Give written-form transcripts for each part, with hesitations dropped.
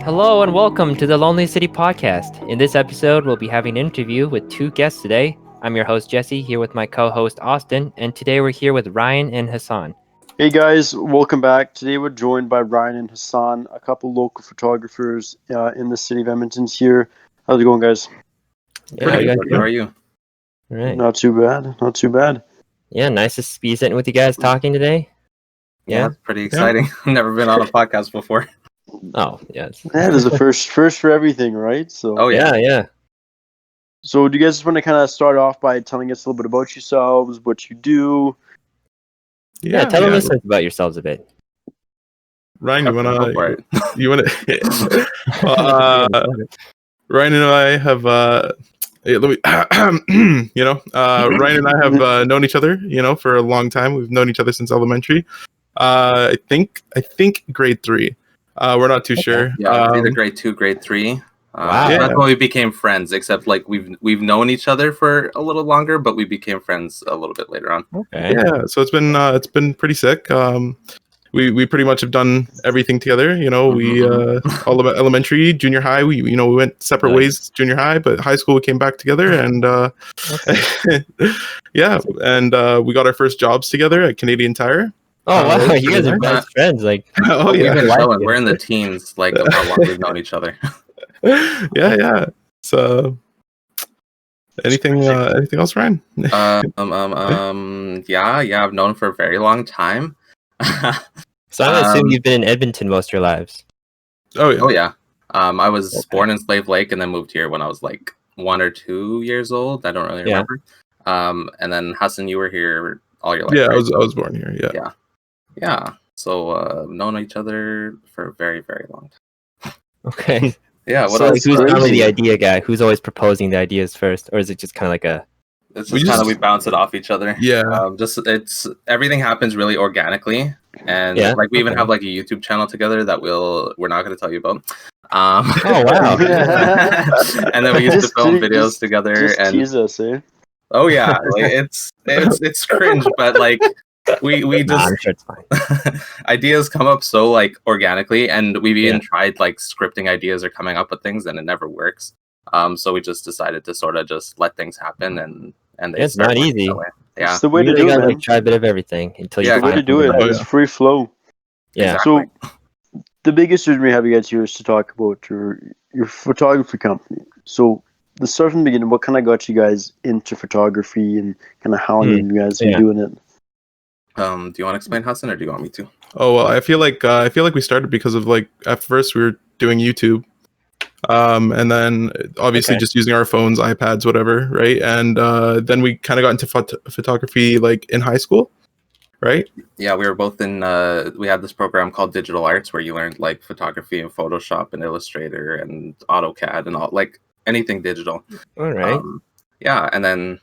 hello and welcome to the Lonely City podcast. In this episode, we'll be having an interview with two guests today. I'm your host, Jesse, here with my co-host, Austin, and today we're here with Ryan and Hassan. Hey guys, welcome back. Today we're joined by Ryan and Hassan, a couple local photographers in the city of Edmonton's here. How's it going, guys? Yeah, Pretty good. How are you? All right. Not too bad, not too bad. Yeah, nice to be sitting with you guys talking today. Yeah? It's pretty exciting. I've never been on a podcast before. Oh, yes. That is a first for everything, right? So, Oh yeah. Yeah. So do you guys just want to kind of start off by telling us a little bit about yourselves, what you do? Yeah, tell the listeners about yourselves a bit. Ryan, Go for it. you wanna Ryan and I have Ryan and I have known each other, for a long time. We've known each other since elementary. I think grade 3. We're not too sure. Yeah, either grade 2, grade 3. Wow. That's when we became friends. Except like we've known each other for a little longer, but we became friends a little bit later on. Okay. Yeah, so it's been pretty sick. We pretty much have done everything together. We all of elementary, junior high. We went separate ways junior high, but high school we came back together, and yeah, and we got our first jobs together at Canadian Tire. Oh, wow. You guys are best friends. Like, Oh We've yeah, been showing. We're in the teens, like of how long we've known each other. yeah. So, anything else, Ryan? Yeah. I've known him for a very long time. So I'm assuming you've been in Edmonton most of your lives. Oh yeah. Oh yeah. I was born in Slave Lake and then moved here when I was like 1 or 2 years old. I don't really remember. And then Hassan, you were here all your life. Yeah, right? I was born here. Yeah. Yeah. So known each other for a very, very long time. Okay. Yeah. What So, else? Like, who's crazy. normally the idea guy? Who's always proposing the ideas first? Or is it just kind of like a... It's We just kind of just- we bounce it off each other. Yeah. It's everything happens really organically, and Yeah? like we even Okay. have like a YouTube channel together that we're not going to tell you about. Oh, wow. And then we used to Just film tease- videos together, Just and tease us, eh? oh yeah, like it's cringe, but like we Nah, just I'm sure it's fine. ideas come up so like organically, and we've even Yeah. tried like scripting ideas or coming up with things, and it never works. So we just decided to sort of just let things happen, and they It's start not working easy. that way. Yeah, It's the way You to really do it, gotta man. like try a bit of everything until you Yeah, The way find to do it. something that- Oh, It's yeah. free flow. Yeah. exactly. So, the biggest reason we have you guys here is to talk about your photography company. So, let's start from the beginning. What kind of got you guys into photography, and kind of how long have you guys been Yeah. doing it? Do you want to explain, Hassan, or do you want me to? Oh well, I feel like we started because of like at first we were doing YouTube, and then obviously Okay. just using our phones, iPads, whatever, right? And then we kind of got into photography like in high school, right? Yeah, we were both in. We had this program called Digital Arts where you learned like photography and Photoshop and Illustrator and AutoCAD and all like anything digital. All right. Yeah, and then,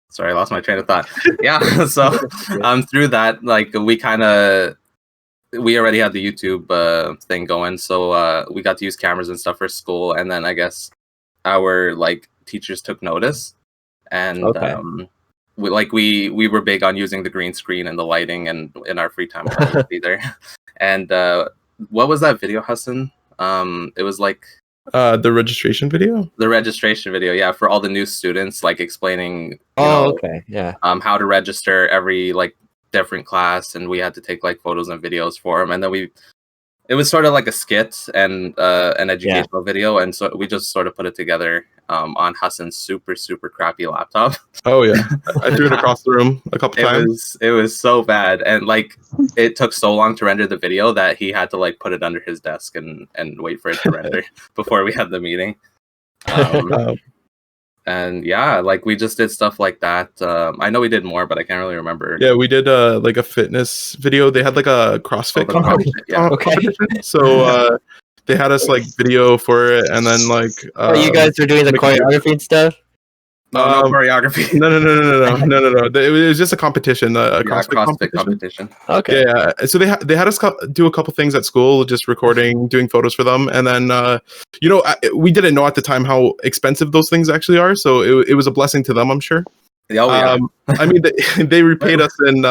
sorry, I lost my train of thought. Yeah, so through that, like we already had the YouTube thing going, so we got to use cameras and stuff for school, and then I guess our like teachers took notice, and Okay. we were big on using the green screen and the lighting, and in our free time we would be there. And what was that video, Hassan? It was like The registration video. the registration video, yeah, for all the new students, like explaining Oh, okay. Yeah. how to register every like different class, and we had to take like photos and videos for them, and then it was sort of like a skit and an educational video, and so we just sort of put it together on Hassan's super crappy laptop. Oh yeah, I threw it across the room a couple times. It was so bad, and like it took so long to render the video that he had to like put it under his desk and wait for it to render before we had the meeting. Um, And yeah, like we just did stuff like that. I know we did more, but I can't really remember. yeah, we did like a fitness video. They had like a CrossFit Oh, the CrossFit, yeah. Okay. competition. So they had us like video for it, and then like Oh, you guys were doing the making- choreography and stuff? No choreography. No. It was just a competition, a CrossFit CrossFit competition. competition. Okay. Yeah, so they had us do a couple things at school, just recording, doing photos for them, and then we didn't know at the time how expensive those things actually are, so it was a blessing to them, I'm sure. Oh yeah. I mean, they repaid us in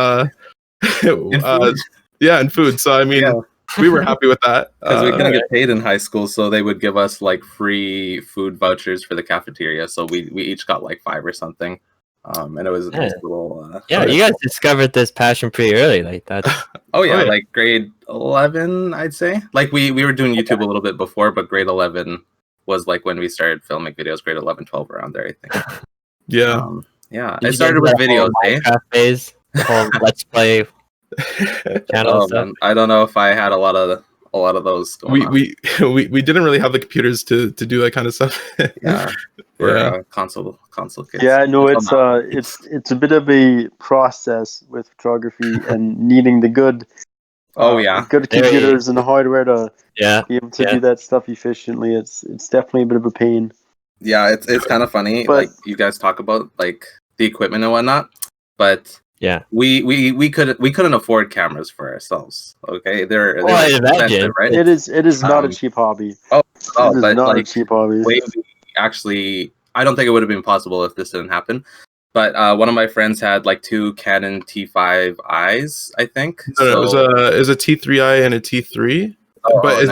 food? yeah, in food. So I mean, Yeah. we were happy with that because we couldn't get paid in high school, so they would give us like free food vouchers for the cafeteria. So we each got like 5 or something, and it was a nice little. Yeah, you guys discovered this passion pretty early, like that. Oh yeah, like grade 11, I'd say. Like we were doing YouTube a little bit before, but grade 11 was like when we started filming videos. Grade 11, 12 around there, I think. Yeah. Yeah, it started with videos. Minecraft phase, the whole Let's Play channel stuff. Man. I don't know if I had a lot of those. We didn't really have the computers to do that kind of stuff. Yeah, for console kids. Yeah, no, it's a bit of a process with photography and needing the good. Good computers and the hardware to be able to do that stuff efficiently. It's definitely a bit of a pain. Yeah, it's kind of funny. But, like you guys talk about like the equipment and whatnot, but we couldn't afford cameras for ourselves. Okay, they're expensive, right? It is not a cheap hobby. It is not a cheap hobby. Actually, I don't think it would have been possible if this didn't happen. But one of my friends had like 2 Canon T5Is, I think. No, it was a T3i and a T3. But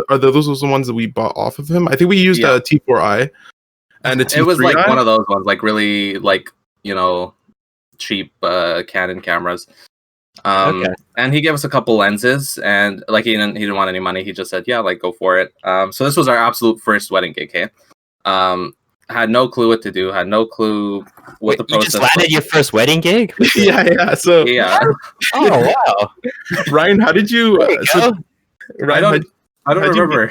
are those the ones that we bought off of him? I think we used a T4i and a T3i. It was like one of those ones, like really like cheap Canon cameras. And he gave us a couple lenses, and like he didn't want any money. He just said, "Yeah, like go for it." So this was our absolute first wedding gig. Okay, had no clue what to do. Had no clue what the process. You just landed your first wedding gig? Yeah. So Oh wow, Ryan, how did you? I don't remember.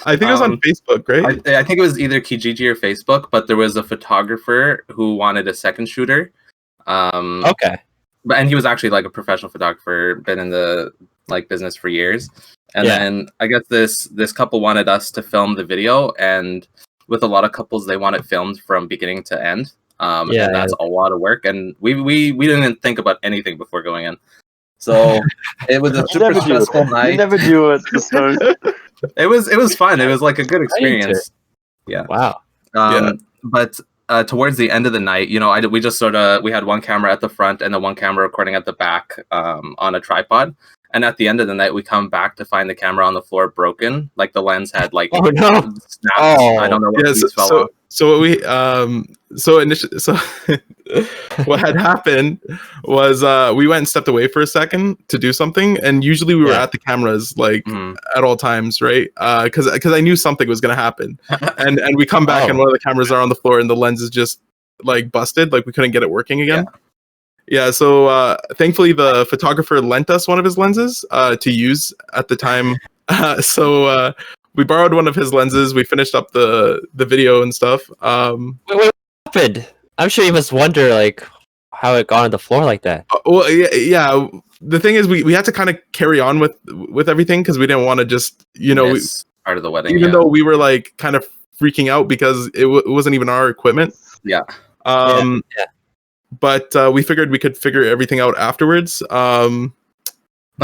I think it was on Facebook, right? I think it was either Kijiji or Facebook, but there was a photographer who wanted a second shooter. And he was actually like a professional photographer, been in the like business for years. And then I guess this couple wanted us to film the video, and with a lot of couples, they want it filmed from beginning to end. And that's a lot of work, and we didn't think about anything before going in. So it was a super stressful night. You never do it to start. It was fun. It was like a good experience. Yeah. Wow. But towards the end of the night, we had one camera at the front and then one camera recording at the back on a tripod. And at the end of the night, we come back to find the camera on the floor broken. Like the lens had like snapped. I don't know what piece fell off. So what had happened was we went and stepped away for a second to do something, and usually we were at the cameras like at all times, right? Because I knew something was gonna happen, and we come back and one of the cameras are on the floor and the lens is just like busted, like we couldn't get it working again. So thankfully the photographer lent us one of his lenses to use at the time. So we borrowed one of his lenses. We finished up the video and stuff. What happened? I'm sure you must wonder like how it got on the floor like that. Well, yeah. The thing is, we had to kind of carry on with everything because we didn't want to just part of the wedding, even though we were like kind of freaking out because it wasn't even our equipment. But we figured we could figure everything out afterwards.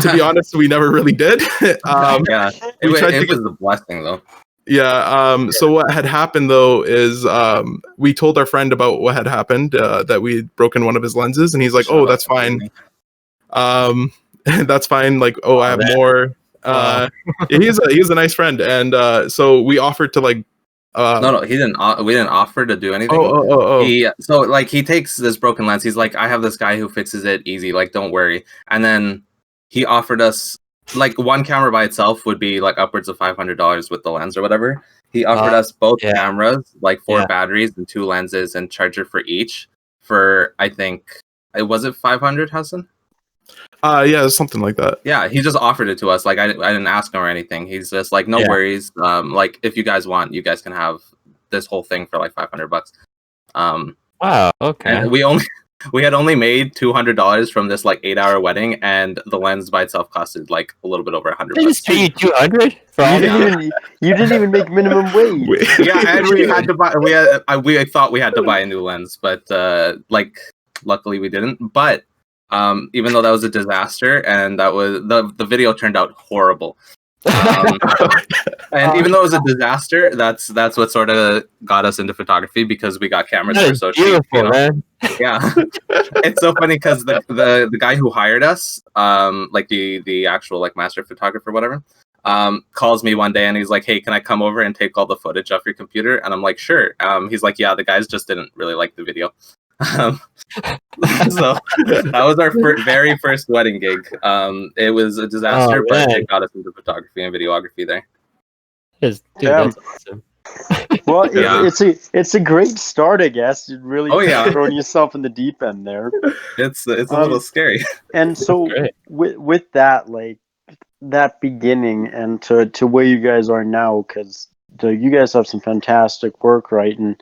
To be honest, we never really did. It was a blessing though. So what had happened though is we told our friend about what had happened, that we had broken one of his lenses, and he's like, "Oh, that's fine." That's fine. Like, I have more. He's a nice friend, and so we offered to like. No, he didn't. We didn't offer to do anything. He takes this broken lens. He's like, "I have this guy who fixes it easy. Like, don't worry." And then he offered us like one camera by itself would be like upwards of $500 with the lens or whatever. He offered us both cameras, like 4 batteries and 2 lenses and charger for each for I think was it 500, Hassan? Something like that. Yeah, he just offered it to us. Like I didn't ask him or anything. He's just like, no worries. Like if you guys want, you guys can have this whole thing for like $500. Wow. Okay. And we had only made $200 from this like 8-hour wedding, and the lens by itself costed like a little bit over $100. They just paid you $200 for all you didn't even make minimum wage. And we had to buy. We thought we had to buy a new lens, but like luckily we didn't. But even though that was a disaster, and that was the video turned out horrible. And even though it was a disaster, that's what sort of got us into photography, because we got cameras that were so cheap. You know? Man. Yeah, it's so funny because the guy who hired us, like the actual like master photographer, whatever, calls me one day and he's like, "Hey, can I come over and take all the footage off your computer?" And I'm like, "Sure." He's like, "Yeah, the guys just didn't really like the video." So that was our very first wedding gig. It was a disaster, but it got us into photography and videography there. Dude, that's awesome. Well, it's a great start, I guess. You're really throwing yourself in the deep end there. It's a little scary. And so with that, like that beginning and to where you guys are now, because you guys have some fantastic work, right? And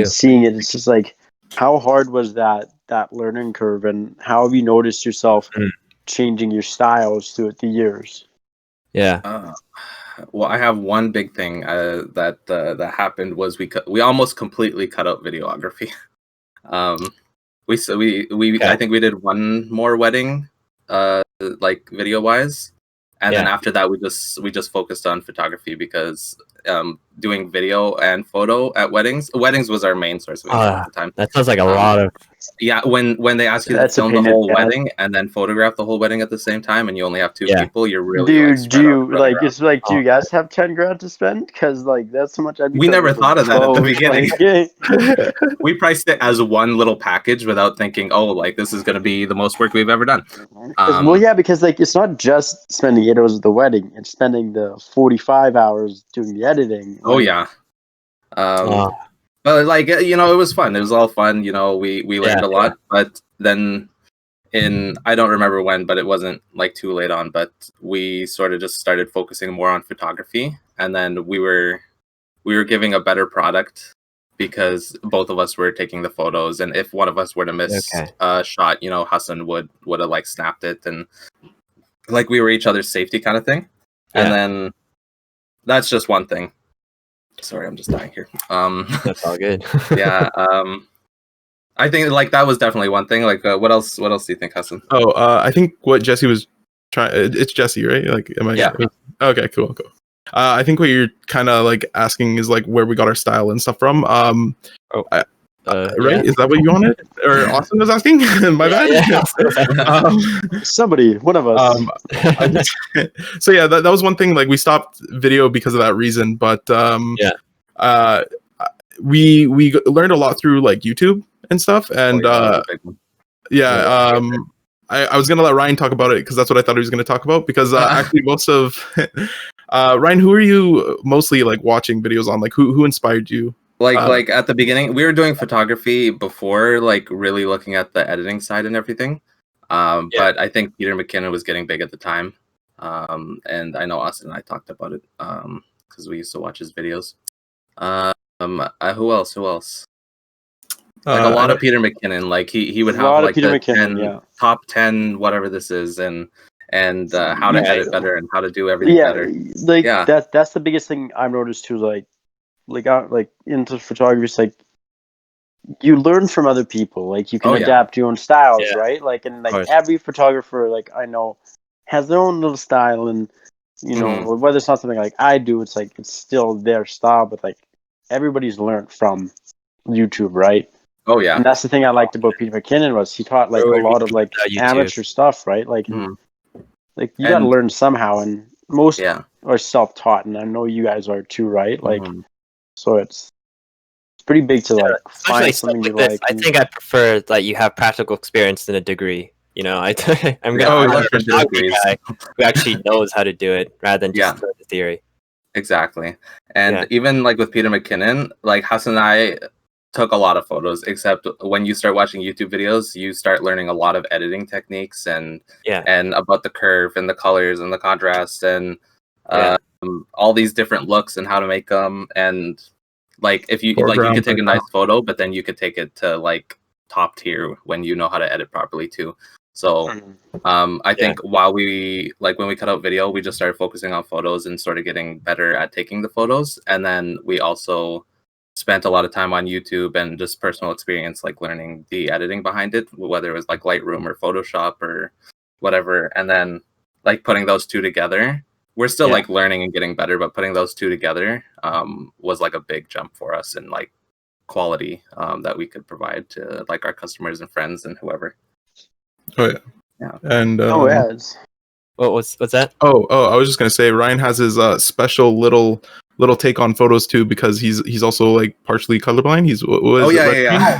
seeing it, it's just like, how hard was that learning curve, and how have you noticed yourself changing your styles throughout the years? Yeah. Well, I have one big thing that happened was we almost completely cut out videography. I think we did one more wedding, like video wise, and then after that we just focused on photography, because doing video and photo at weddings was our main source of income at the time. That sounds like a lot of when they ask you to film the whole wedding and then photograph the whole wedding at the same time, and you only have two people, you're really do you guys have 10 grand to spend? Because like that's so much. We never thought of that at the beginning. We priced it as one little package without thinking, oh, like this is going to be the most work we've ever done. Because like it's not just spending 8 hours at the wedding; it's spending the 45 hours doing the editing. Oh yeah. But like, you know, it was fun. It was all fun. You know, we learned a lot. But then I don't remember when, but it wasn't like too late on. But we sort of just started focusing more on photography, and then we were giving a better product because both of us were taking the photos. And if one of us were to miss a shot, you know, Hassan would have like snapped it, and like we were each other's safety kind of thing. And then that's just one thing. Sorry, I'm just dying here. That's all good. I think like that was definitely one thing. Like, what else do you think, Hassan? I think what Jesse was trying. It's Jesse, right? Like, am I? Yeah. Okay, cool. I think what you're kind of like asking is like where we got our style and stuff from. Right? Is that what you wanted? Or Austin was asking? My bad. Somebody, one of us. So yeah, that was one thing. Like we stopped video because of that reason, but we learned a lot through like YouTube and stuff, and I was gonna let Ryan talk about it because that's what I thought he was gonna talk about. Because actually, most of Ryan, who are you mostly like watching videos on? Like who inspired you? Like at the beginning, we were doing photography before, like really looking at the editing side and everything. But I think Peter McKinnon was getting big at the time, and I know Austin and I talked about it because we used to watch his videos. Who else? Like a lot of Peter McKinnon. Like he would have like the top 10 whatever this is, and how to edit better and how to do everything better. That's the biggest thing I've noticed too. Like into photography, it's like you learn from other people. Like you can adapt your own styles, right? Like, and like every photographer, like I know, has their own little style, and you know whether it's not something like I do, it's like it's still their style, but like everybody's learned from YouTube, right? Oh yeah, and that's the thing I liked about Peter McKinnon was he taught like a lot of like amateur stuff, right? Like, like you got to learn somehow, and most are self-taught, and I know you guys are too, right? Like. So it's pretty big to like find something you like. I think I prefer that you have practical experience than a degree. You know, I'm gonna look for a guy who actually knows how to do it rather than just the theory. Exactly, and even like with Peter McKinnon, like Hassan and I took a lot of photos. Except when you start watching YouTube videos, you start learning a lot of editing techniques and about the curve and the colors and the contrast and. All these different looks and how to make them, and like if you like you could take a nice photo, but then you could take it to like top tier when you know how to edit properly too. So I think while we like when we cut out video, we just started focusing on photos and sort of getting better at taking the photos, and then we also spent a lot of time on YouTube and just personal experience, like learning the editing behind it, whether it was like Lightroom or Photoshop or whatever, and then like putting those two together. we're still like learning and getting better, but putting those two together was like a big jump for us in like quality that we could provide to like our customers and friends and whoever. Oh yeah. Yeah. And what's that? Oh, I was just gonna say Ryan has his special little take on photos too, because he's also like partially colorblind. He's Oh, really? Yeah.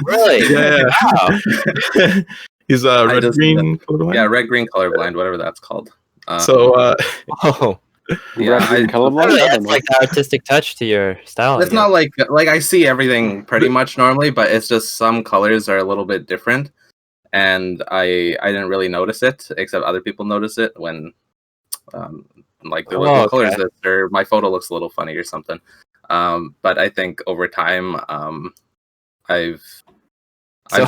He's red green colorblind. Yeah, red green colorblind, whatever that's called. So red green colorblind. That's like the artistic touch to your style. It's not like I see everything pretty much normally, but it's just some colors are a little bit different, and I didn't really notice it, except other people notice it when like the colors that are, my photo looks a little funny or something. But I think over time I've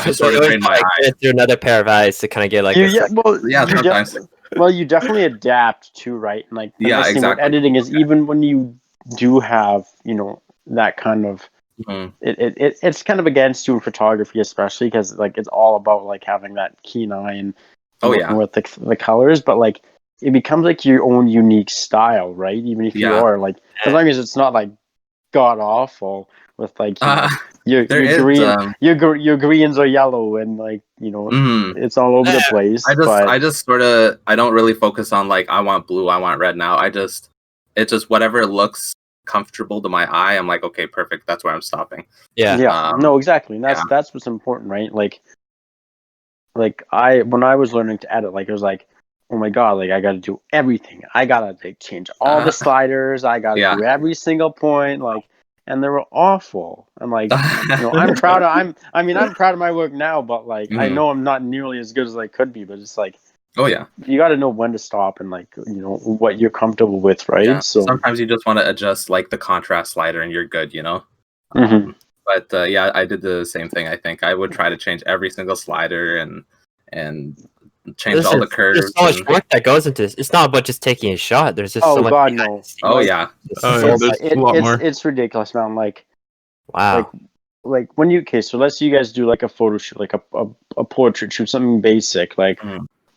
just sort of trained my eye through another pair of eyes to kind of get like sometimes. Well, you definitely adapt too, right? And like the nice thing with editing is even when you do have, that kind of it's kind of against you in photography, especially because like it's all about like having that keen eye and working with the colors, but like it becomes like your own unique style, right? Even if you are like, as long as it's not like god awful with like your green, your greens are yellow and like it's all over the place. I just sort of I don't really focus on like I want blue, I want red now. It's just whatever looks comfortable to my eye. I'm like, okay, perfect. That's where I'm stopping. Yeah. No, exactly. And that's what's important, right? Like when I was learning to edit, like it was like, oh my god, like I got to do everything. I gotta like change all the sliders. I gotta do every single point, like, and they were awful. I'm like, I'm proud of I'm proud of my work now, but like I know I'm not nearly as good as I could be. But it's like, you got to know when to stop and like what you're comfortable with, right? Yeah. So sometimes you just want to adjust like the contrast slider, and you're good, But I did the same thing. I think I would try to change every single slider and change all the curves. There's so much work that goes into this. It's not about just taking a shot. There's just so much. God, no. Oh, there's a lot more. It's ridiculous, man. Like, wow. Like when so let's say you guys do like a photo shoot, like a portrait shoot, something basic. Like,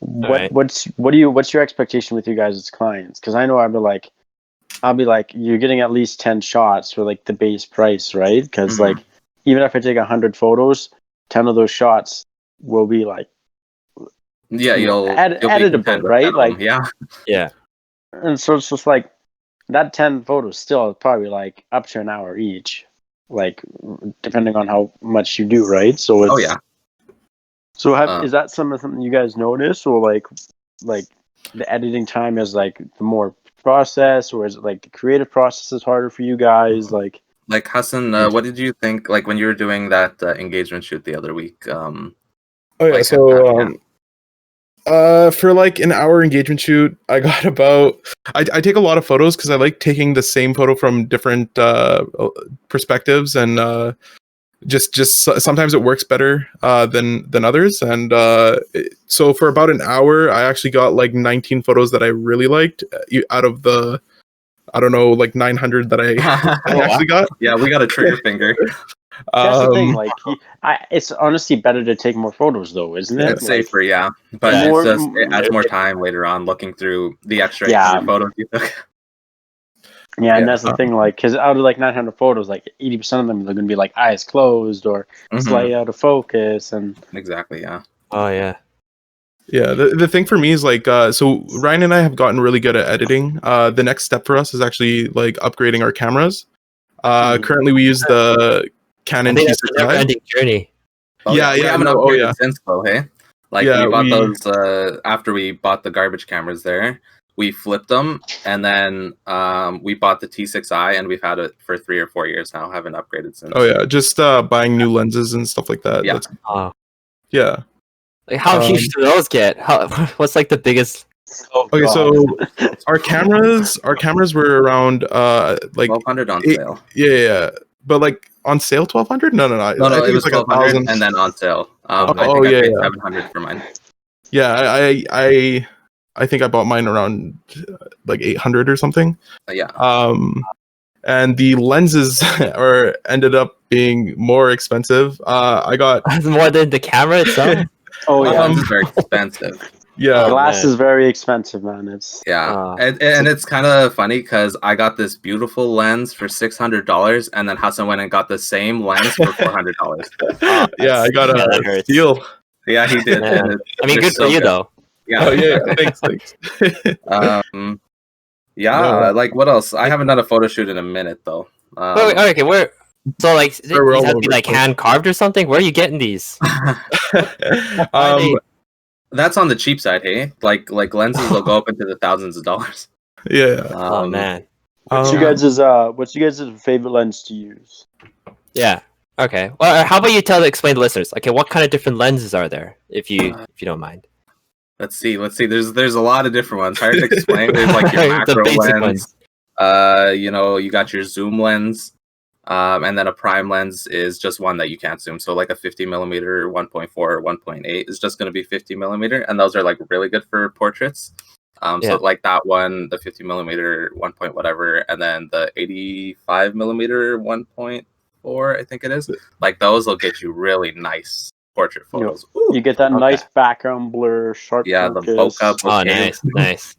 what's your expectation with you guys as clients? Because I know I'll be like, you're getting at least 10 shots for like the base price, right? Because like even if I take 100 photos, 10 of those shots will be like you'll editable, right? Like yeah. And so it's just like that 10 photos still probably like up to an hour each, like depending on how much you do, right? So it's So is that something you guys notice, or like the editing time is like the more process, or is it like the creative process is harder for you guys? Like Hassan, what did you think like when you were doing that engagement shoot the other week? For like an hour engagement shoot, I got about I take a lot of photos because I like taking the same photo from different perspectives, and just sometimes it works better than others, and so for about an hour I actually got like 19 photos that I really liked out of the like 900 that I actually got. Yeah, we got a trigger finger. That's the thing, like it's honestly better to take more photos though, isn't it? It's safer, but it adds more time later on looking through the extra photos you took. Yeah, and that's the thing, like, because out of like 900 photos, like 80% of them they're gonna be like eyes closed or slightly out of focus, and exactly, Oh yeah. Yeah, the thing for me is like, so Ryan and I have gotten really good at editing. The next step for us is actually like upgrading our cameras. Currently we use the Canon T6i. It's a never-ending journey. We haven't upgraded since though, hey? Like we bought those after we bought the garbage cameras there. We flipped them, and then we bought the T6i, and we've had it for 3 or 4 years now. Haven't upgraded since. Oh yeah, just buying new lenses and stuff like that. Yeah. Like how huge do those get? What's like the biggest? Okay, so our cameras were around like 1,200 on sale. Yeah, but like on sale 1,200? No. No, it was like 1,200 and then on sale. I paid 700 for mine. Yeah, I think I bought mine around like 800 or something. And the lenses ended up being more expensive. I got more than the camera itself. Lenses are expensive. Yeah, glass is very expensive, man. It's and it's kind of funny because I got this beautiful lens for $600, and then Hassan went and got the same lens for $400. Yeah, I got a steal. Yeah, he did. I mean, good for you though. Yeah. Oh yeah, thanks. Like what else? I haven't done a photo shoot in a minute though. Okay, where? So like, these have to be like hand carved or something. Where are you getting these? That's on the cheap side, hey. Like lenses will go up into the thousands of dollars. Yeah. Oh man. What's you guys' favorite lens to use? Yeah. Okay. Well, how about you explain to listeners? Okay, what kind of different lenses are there, if you don't mind? Let's see. There's a lot of different ones. Hard to explain. There's like your macro lens. You got your zoom lens. And then a prime lens is just one that you can't zoom. So like a 50 millimeter, 1.4 or 1.8 is just going to be 50 millimeter. And those are like really good for portraits. So like that one, the 50 millimeter, 1 point whatever, and then the 85 millimeter, 1.4, I think it is. Like those will get you really nice portrait photos. You get that nice background blur, sharp focus. The bokeh. Oh, nice.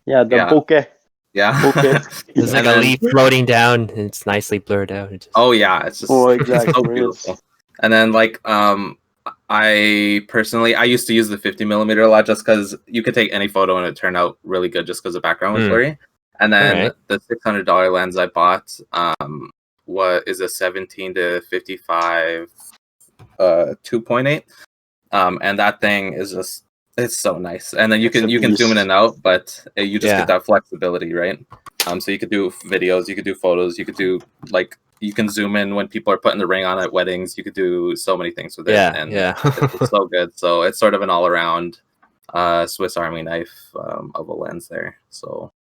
Yeah, the bokeh. Yeah. Okay. There's like a leaf floating down, and it's nicely blurred out. It's just exactly. It's so beautiful. And then like I personally used to use the 50 millimeter a lot just because you could take any photo and it turned out really good just because the background was blurry. And then the $600 lens I bought is a 17 to 55 2.8, and that thing is just. It's so nice, and then you can zoom in and out, but you just get that flexibility, right? So you could do videos, you could do photos, you could do you can zoom in when people are putting the ring on at weddings. You could do so many things with it, it's so good. So it's sort of an all-around Swiss Army knife of a lens there. So,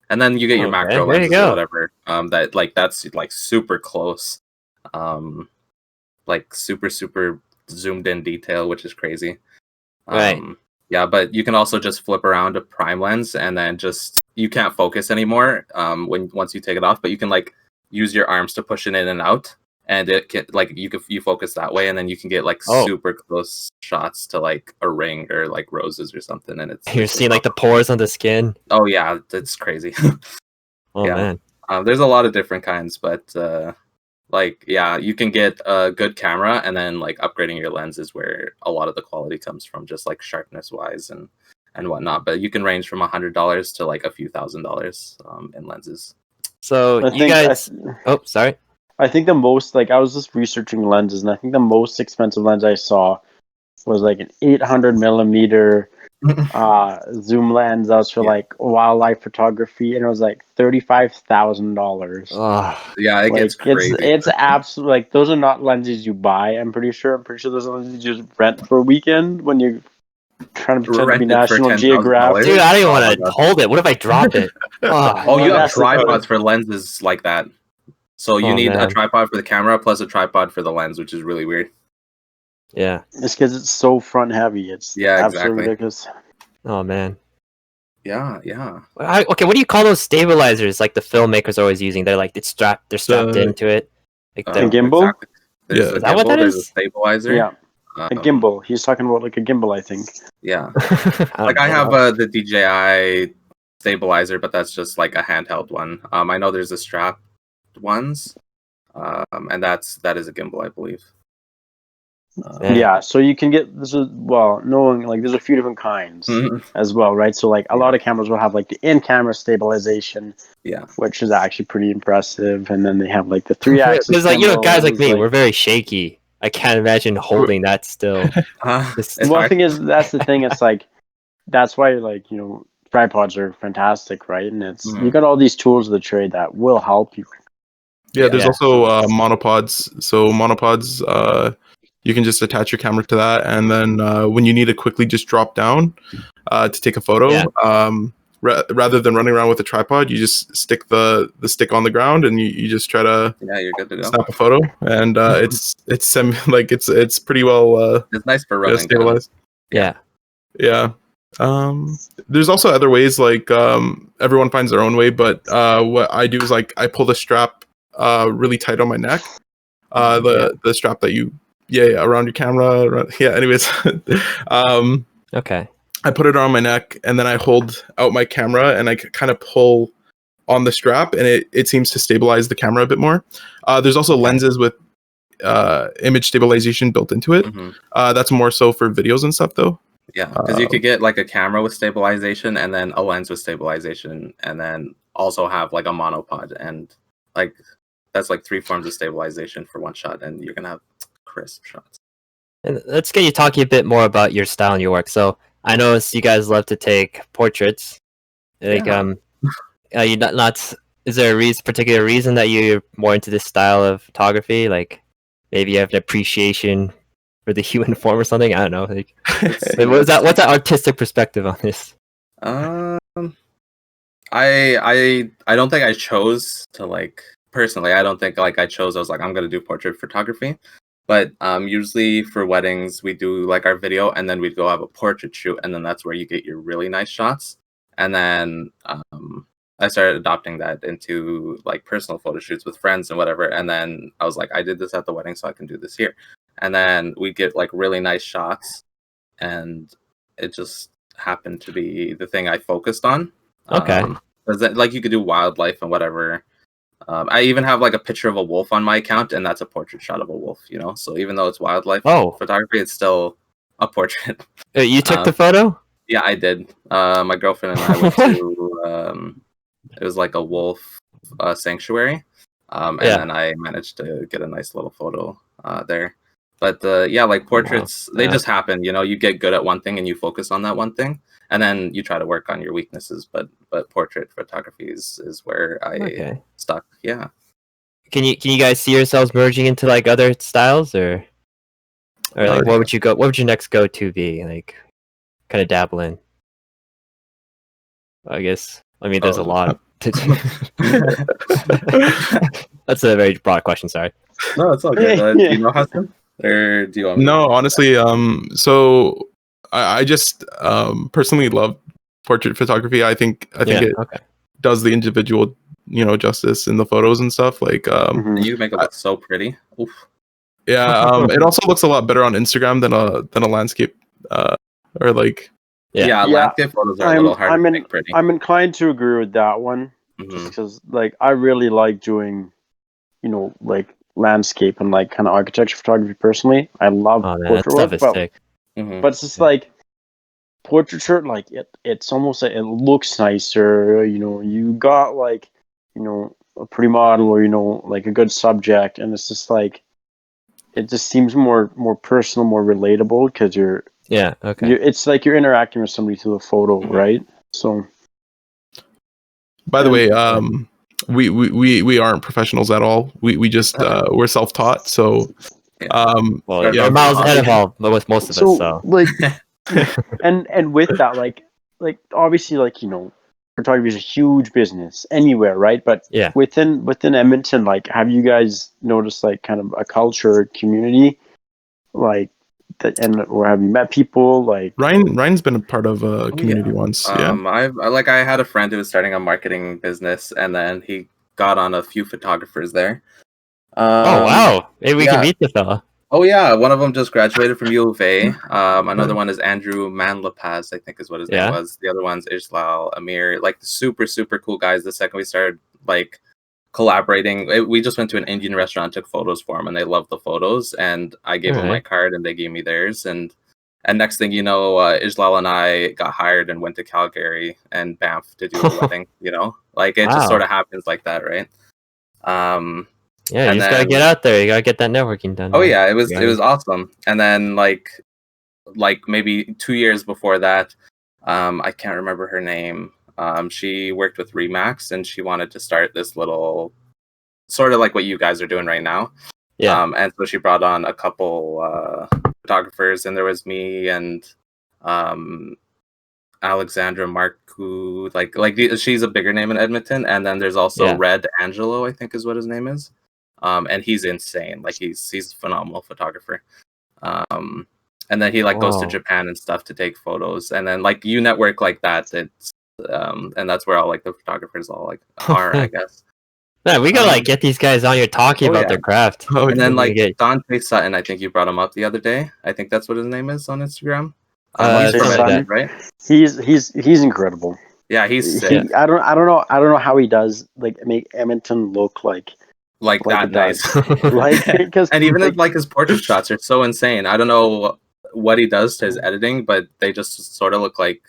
and then you get your macro lenses or whatever. That's super close, super zoomed in detail, which is crazy. Right. Yeah, but you can also just flip around a prime lens, and then you can't focus anymore once you take it off. But you can use your arms to push it in and out, and it can you focus that way, and then you can get super close shots to a ring or roses or something. And you're seeing the pores on the skin. Oh yeah, that's crazy. Man, there's a lot of different kinds, but you can get a good camera, and then upgrading your lens is where a lot of the quality comes from, just sharpness wise and whatnot. But you can range from $100 to a few $1,000s in lenses. So sorry. I think the most I was just researching lenses, and I think the most expensive lens I saw was an 800 millimeter zoom lens. That was for wildlife photography, and it was $35,000. Yeah, it gets crazy. It's absolutely those are not lenses you buy. I'm pretty sure those are lenses you just rent for a weekend when you're trying to pretend to be National Geographic. Dude, I don't even want to hold it. What if I drop it? You have tripods for lenses like that. So you need a tripod for the camera plus a tripod for the lens, which is really weird. Yeah, it's because it's so front heavy. It's absolutely ridiculous. Oh man. Yeah. Okay, what do you call those stabilizers the filmmakers are always using? They're they're strapped into it. A gimbal. Exactly. Is that what that is? There's a stabilizer. Yeah. A gimbal. He's talking about a gimbal, I think. Yeah. I have the DJI stabilizer, but that's just a handheld one. I know there's a strap ones, and that is a gimbal, I believe. So you can get there's a few different kinds as well, right? So a lot of cameras will have the in-camera stabilization, which is actually pretty impressive, and then they have the 3-axis. Because guys like me, we're very shaky. I can't imagine holding that still. The thing is, that's the thing. It's that's why tripods are fantastic, right? And it's you got all these tools of the trade that will help you. Yeah, there's also monopods. So monopods, you can just attach your camera to that, and then when you need to quickly just drop down to take a photo, rather than running around with a tripod, you just stick the stick on the ground, and you just try to you're good to go. Snap a photo, and it's it's pretty well. It's nice for running stabilized. Yeah. There's also other ways. Everyone finds their own way, but what I do is I pull the strap really tight on my neck. The strap that you around your camera. Anyways. Okay. I put it on my neck, and then I hold out my camera, and I kind of pull on the strap, and it seems to stabilize the camera a bit more. There's also lenses with image stabilization built into it. That's more so for videos and stuff, though. Yeah, because you could get like a camera with stabilization, and then a lens with stabilization, and then also have like a monopod, and like that's like 3 forms of stabilization for one shot, and you're gonna have crisp shots. And let's get you talking a bit more about your style and your work. So I noticed you guys love to take portraits. Like, are you not? Is there a particular reason that you're more into this style of photography? Like, maybe you have an appreciation for the human form or something. I don't know. Like, what's that artistic perspective on this? I don't think I chose to, like, personally. I don't think like I chose. I was like, I'm gonna do portrait photography. But usually for weddings, we do like our video, and then we'd go have a portrait shoot, and then that's where you get your really nice shots. And then I started adopting that into like personal photo shoots with friends and whatever. And then I was like, I did this at the wedding, so I can do this here. And then we'd get like really nice shots, and it just happened to be the thing I focused on. Okay. Like you could do wildlife and whatever. I even have like a picture of a wolf on my account, and that's a portrait shot of a wolf, you know? So even though it's wildlife photography, it's still a portrait. You took the photo? Yeah, I did. My girlfriend and I went to, it was like a wolf sanctuary. And then I managed to get a nice little photo there. But yeah, like portraits, they just happen, you know? You get good at one thing and you focus on that one thing, and then you try to work on your weaknesses. But portrait photography is where I stuck. Yeah. Can you guys see yourselves merging into like other styles, or like what would your next go to be? Like, kind of dabble in. I guess. I mean, there's a lot. That's a very broad question. Sorry. No, it's all good. Do you know Hassan? Or do you want me No, honestly, so I just personally love portrait photography. I think it does the individual, justice in the photos and stuff. Like you make it look so pretty. Oof. Yeah, it also looks a lot better on Instagram than a landscape or like landscape photos are a little hard to make pretty. I'm inclined to agree with that one, just because like I really like doing, like landscape and like kind of architecture photography personally. I love portrait work, but it's just like portraiture, like it's almost like it looks nicer. You got like a pretty model or like a good subject, and it's just like it just seems more personal, more relatable because you're it's like you're interacting with somebody through the photo, right? So by the way, we aren't professionals at all. We just we're self-taught, so we're miles ahead of all with most of us. So like and with that, like obviously, like photography is a huge business anywhere, right? But within Edmonton, like, have you guys noticed like kind of a culture community like that, or have you met people like Ryan's been a part of a community once? I had a friend who was starting a marketing business, and then he got on a few photographers there. Oh wow, maybe we can meet the fella. Oh yeah, one of them just graduated from U of A. Another one is Andrew Manlapaz, I think is what his name was. The other one's Islal Amir. Like super cool guys. The second we started like collaborating, we just went to an Indian restaurant, took photos for them, and they loved the photos. And I gave them my card, and they gave me theirs. And next thing you know, Islal and I got hired and went to Calgary and Banff to do a wedding. Like it just sort of happens like that, right? Yeah, you just gotta get out there. You gotta get that networking done. Oh yeah, it was awesome. And then like maybe 2 years before that, I can't remember her name. She worked with Remax, and she wanted to start this little sort of like what you guys are doing right now. Yeah. And so she brought on a couple photographers, and there was me and Alexandra Marcoux. Like she's a bigger name in Edmonton, and then there's also Red Angelo, I think is what his name is. And he's insane. Like he's a phenomenal photographer. And then he like goes to Japan and stuff to take photos. And then like you network like that. It's and that's where all like the photographers all like are, I guess. Man, we gotta like get these guys on here talking about their craft. And then like Dante Sutton, I think you brought him up the other day. I think that's what his name is on Instagram. Right? He's incredible. Yeah, he's sick. I don't know how he does make Edmonton look like that nice. Because and even his portrait shots are so insane. I don't know what he does to his editing, but they just sort of look like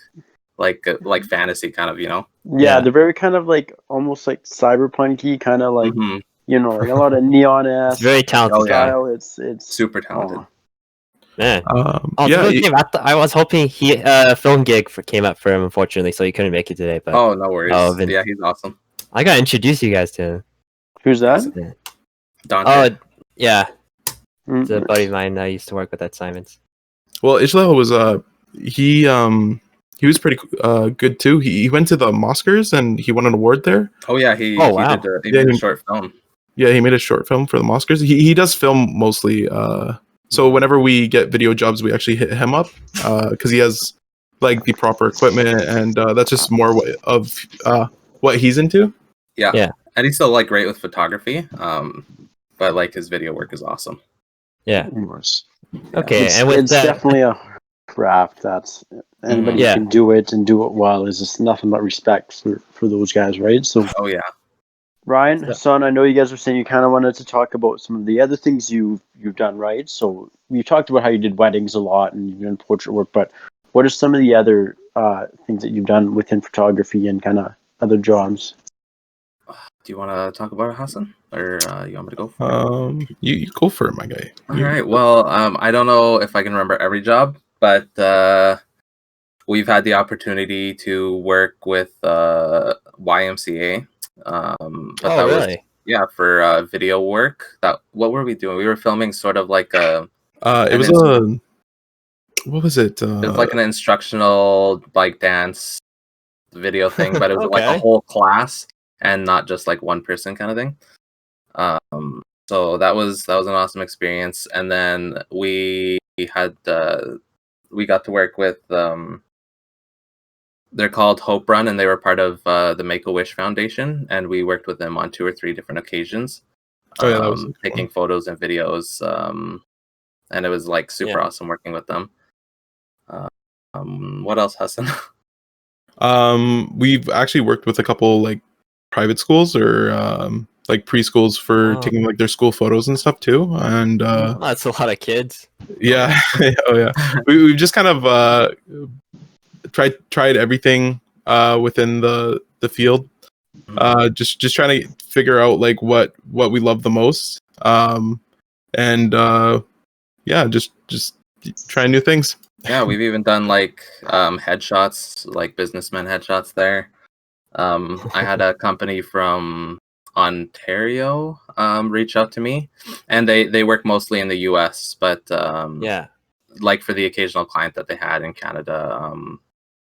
fantasy kind of, Yeah, they're very kind of almost cyberpunky, kind of like a lot of neon-esque. It's very talented style. It's super talented. Man. Yeah, I was hoping a film gig came up for him, unfortunately, so he couldn't make it today. But no worries. Yeah, he's awesome. I gotta introduce you guys to him. Who's that? Dante. Oh, yeah. It's a buddy of mine I used to work with at Simon's. Well, Ishmael was he was pretty good too. He went to the Oscars and he won an award there. Oh yeah, he did a short film. Yeah, he made a short film for the Oscars. He does film mostly. So whenever we get video jobs, we actually hit him up because he has the proper equipment, and that's just more of what he's into. Yeah, and he's still great with photography. But his video work is awesome. Yeah. Okay, it's definitely a craft that's anybody can do it and do it well. Is just nothing but respect for those guys, right? So. Oh yeah. Ryan, Hassan, I know you guys were saying you kind of wanted to talk about some of the other things you've done, right? So you talked about how you did weddings a lot and you've done portrait work, but what are some of the other things that you've done within photography and kind of other jobs? Do you want to talk about it, Hassan, or you want me to go for it? You go for it, my guy. All right. Well, I don't know if I can remember every job, but we've had the opportunity to work with YMCA. Really? For video work. What were we doing? We were filming sort of what was it? It was an instructional dance video thing, but it was a whole class and not just one person kind of thing. So that was an awesome experience. And then we got to work with they're called Hope Run, and they were part of the Make-A-Wish Foundation, and we worked with them on 2 or 3 different occasions, taking photos and videos, and it was super awesome working with them. What else, Hassan? We've actually worked with a couple private schools or preschools for taking their school photos and stuff too, and that's a lot of kids. Yeah. Oh yeah. We've just kind of tried everything within the field, just trying to figure out what we love the most, and just trying new things. Yeah, we've even done headshots, businessmen headshots there. I had a company from Ontario reach out to me, and they work mostly in the US, but for the occasional client that they had in Canada.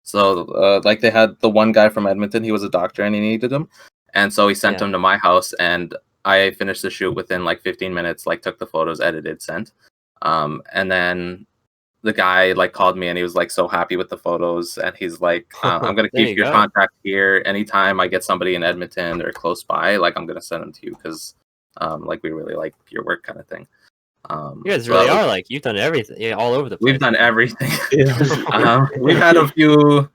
So they had the one guy from Edmonton, he was a doctor and he needed him. And so he sent him to my house, and I finished the shoot within 15 minutes, took the photos, edited, sent. And then the guy called me and he was so happy with the photos, and he's like, I'm going to keep your contact here. Anytime I get somebody in Edmonton or close by, I'm going to send them to you because we really like your work kind of thing. You guys really are you've done everything, all over the place. We've done everything. We've had a few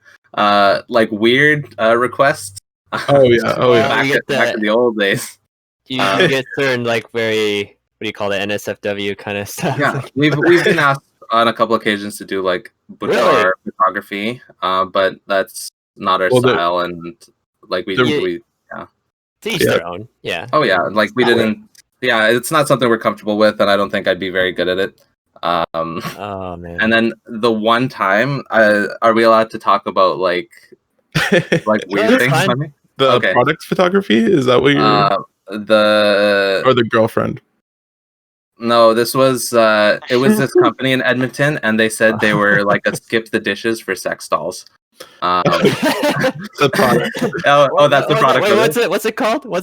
weird requests. Back in the old days. You get certain very, what do you call it, NSFW kind of stuff. Yeah, we've been asked on a couple occasions to do boudoir photography, but that's not our style, and we to each their own. Yeah. Oh yeah, we didn't. Yeah, it's not something we're comfortable with, and I don't think I'd be very good at it. Oh man! And then the one time, are we allowed to talk about weird things? The product photography, is that what you're? Or the girlfriend? No, this was it was this company in Edmonton, and they said they were a skip the dishes for sex dolls. The product. That's the product. Wait, what's it called? I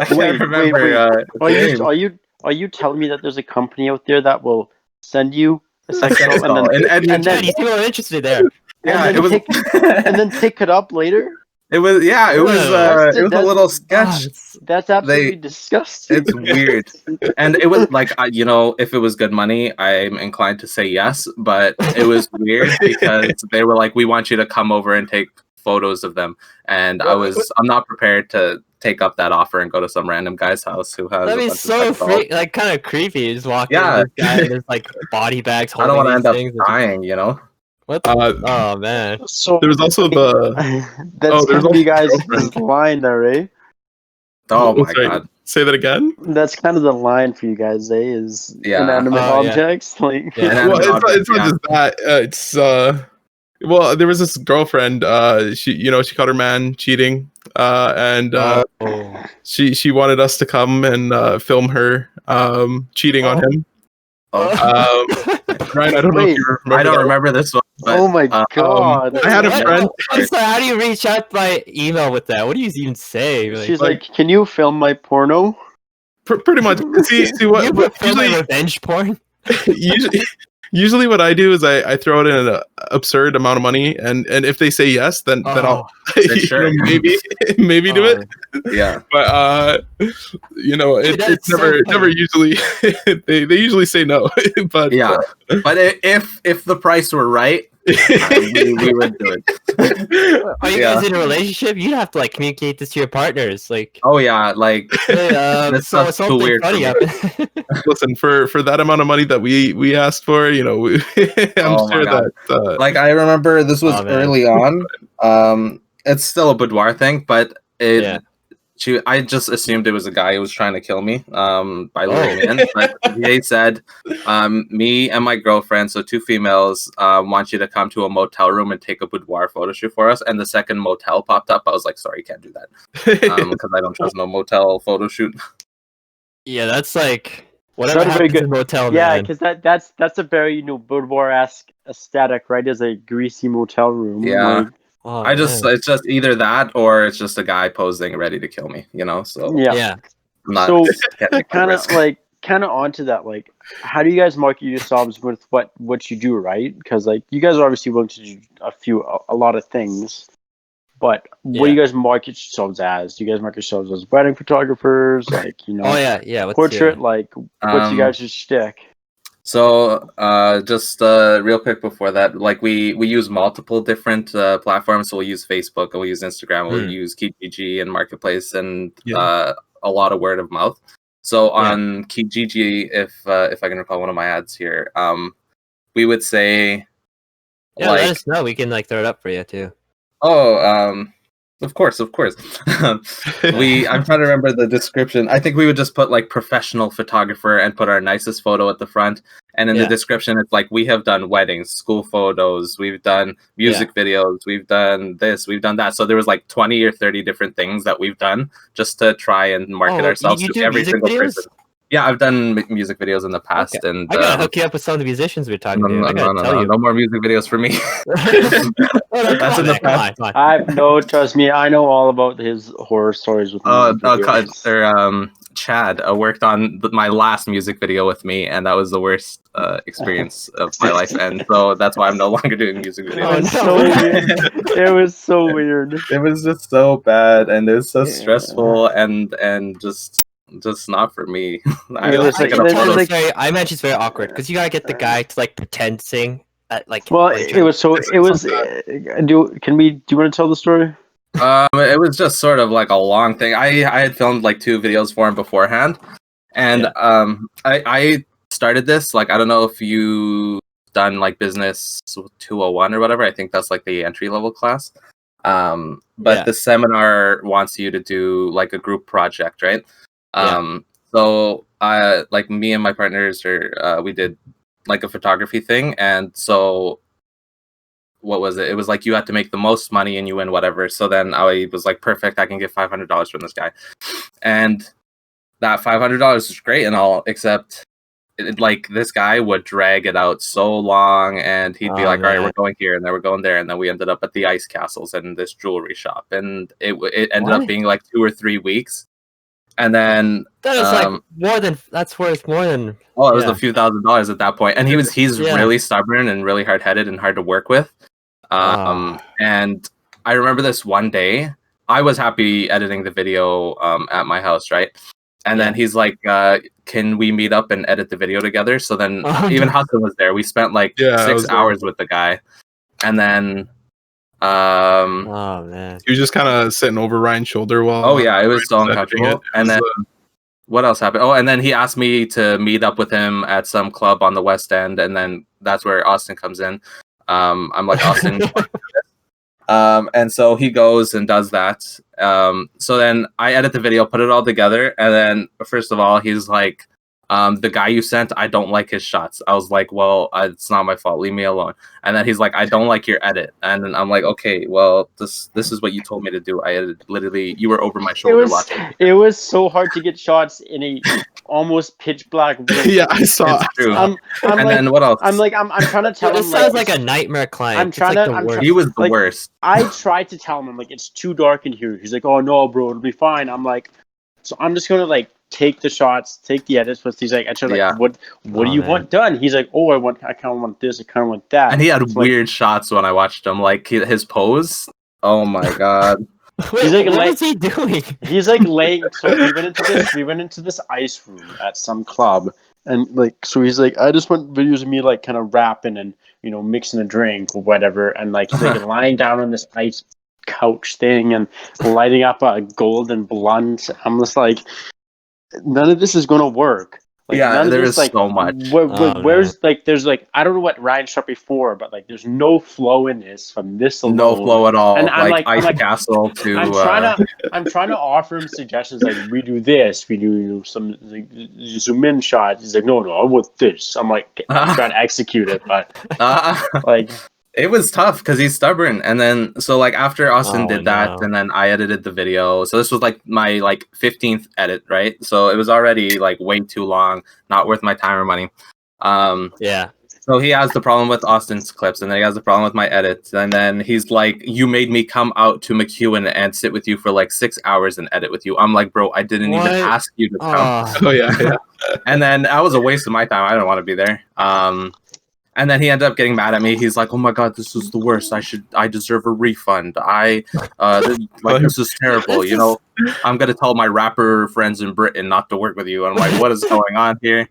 can't remember. Are you telling me that there's a company out there that will send you a sex doll and then people are interested there? And then pick it up later? It was it was a little sketch. That's absolutely disgusting. It's weird, and it was like if it was good money, I'm inclined to say yes, but it was weird because they were like, "We want you to come over and take photos of them," and I'm not prepared to take up that offer and go to some random guy's house who has. That'd be so like kind of creepy. You just walk in, this guy in his like body bags. I don't want to end up things dying, What? Oh man! So there was also the. That's gonna be guys' line there, eh? Oh my god! Say that again. That's kind of the line for you guys, eh? Is inanimate objects like? Well, it's not just that. It's well, there was this girlfriend. She caught her man cheating. And she wanted us to come and film her cheating on him. Ryan, I don't know if you remember. I don't remember this one. But, oh my god! I had a friend. So how do you reach out by email with that? What do you even say? She's like, "Can you film my porno?" Pretty much. See what usually revenge porn. Usually what I do is I throw it in an absurd amount of money, and if they say yes, then I'll maybe do it. Yeah, but it's never usually they usually say no. But but if the price were right, we would do it. Are you guys in a relationship? You'd have to like communicate this to your partners. Like, oh yeah, like that's too weird. Funny Listen, for that amount of money that we asked for, I'm sure that. Like I remember this was early on. It's still a boudoir thing, but I just assumed it was a guy who was trying to kill me by luring me in. But they said, me and my girlfriend, so 2 females, want you to come to a motel room and take a boudoir photo shoot for us. And the second motel popped up. I was like, sorry, can't do that. Because I don't trust no motel photo shoot. Yeah, that's like whatever happens in motel. Yeah, because that's a very boudoir-esque aesthetic, right? As a greasy motel room. Yeah. Like, it's just either that or it's just a guy posing ready to kill me, so yeah. So kind of onto that, like, how do you guys market yourselves with what you do, right? Because like you guys are obviously willing to do a lot of things, but what do you guys market yourselves as? Do you guys market yourselves as wedding photographers, like portrait, like what's you guys' shtick? So, just real quick before that, like we use multiple different platforms. So we'll use Facebook and we'll use Instagram. We'll use Kijiji and Marketplace and a lot of word of mouth. So on Kijiji, if I can recall one of my ads here, we would say, let us know. We can like throw it up for you too. Of course. I'm trying to remember the description. I think we would just put like professional photographer and put our nicest photo at the front. And in the description, it's like, we have done weddings, school photos, we've done music videos, we've done this, we've done that. So there was like 20 or 30 different things that we've done just to try and market ourselves to every single person. Yeah, I've done music videos in the past, and I gotta hook you up with some of the musicians we're talking to. No more music videos for me. That's in the past. Trust me, I know all about his horror stories with Chad worked on my last music video with me, and that was the worst experience of my life, and so that's why I'm no longer doing music videos. It was so weird. It was just so bad, and it was so stressful, and just not for me. I imagine it's very awkward because you gotta get the guy to like pretend sing at like. Well, it was. Do you want to tell the story? It was just sort of like a long thing. I had filmed like 2 videos for him beforehand, and I started this, like, I don't know if you done like business 201 or whatever. I think that's like the entry level class. But the seminar wants you to do like a group project, right? So like me and my partners we did like a photography thing, and so what was it? It was like you had to make the most money and you win whatever. So then I was like, perfect, I can get $500 from this guy. And that $500 is great and all, except like this guy would drag it out so long, and he'd be like, all right, we're going here, and then we're going there, and then we ended up at the ice castles and this jewelry shop, and it ended up being like 2 or 3 weeks. And then that is like that's worth more than. Oh, it was a few $1,000s at that point, and he's really stubborn and really hard headed and hard to work with. And I remember this one day, I was happy editing the video at my house, right? And then he's like, can we meet up and edit the video together? So then even Hassan was there. We spent like 6 hours with the guy. And then oh man, he was just kind of sitting over Ryan's shoulder while it was so uncomfortable. And then what else happened? Oh, and then he asked me to meet up with him at some club on the West End, and then that's where Austin comes in. I'm like, Austin. And so he goes and does that. So then I edit the video, put it all together, and then first of all, he's like, the guy you sent, I don't like his shots. I was like, well, it's not my fault. Leave me alone. And then he's like, I don't like your edit. And then I'm like, okay, well, this is what you told me to do. I edited, literally, you were over my shoulder watching. It was so hard to get shots in a almost pitch black room. Yeah, I saw. It's true. I'm and like, then what else? I'm trying to tell him. This sounds like a nightmare client. He was the worst. I tried to tell him, I'm like, it's too dark in here. He's like, oh no, bro, it'll be fine. I'm like, so I'm just gonna like take the shots, take the edits. But he's like, what do you want done? He's like, oh, I kind of want this, I kind of want that. And he had weird shots when I watched him, like his pose. Oh my god. He's like, what is he doing? He's like laying. So we went into this ice room at some club, and like, so he's like, I just want videos of me like kind of rapping and mixing a drink or whatever, and like he's like lying down on this ice couch thing and lighting up a golden blunt. I'm just like, none of this is gonna work. Like, there is like, so much. Where's like, there's like, I don't know what Ryan shot before, but like, there's no flow in this from this alone. No flow at all. And I'm like Ice Castle to. I'm trying to offer him suggestions like, we do this, we do some like, zoom in shots. He's like, no, I want this. I'm like, I'm trying to execute it, but like. It was tough because he's stubborn. And then, so like after Austin did that, and then I edited the video. So this was like my like 15th edit, right? So it was already like way too long, not worth my time or money. Yeah. So he has the problem with Austin's clips, and then he has the problem with my edits. And then he's like, you made me come out to McEwen and sit with you for like 6 hours and edit with you. I'm like, bro, I didn't even ask you to come. Oh yeah. And then that was a waste of my time. I don't want to be there. And then he ended up getting mad at me. He's like, "Oh my god, this is the worst. I deserve a refund. This is terrible. I'm gonna tell my rapper friends in Britain not to work with you." And I'm like, "What is going on here?"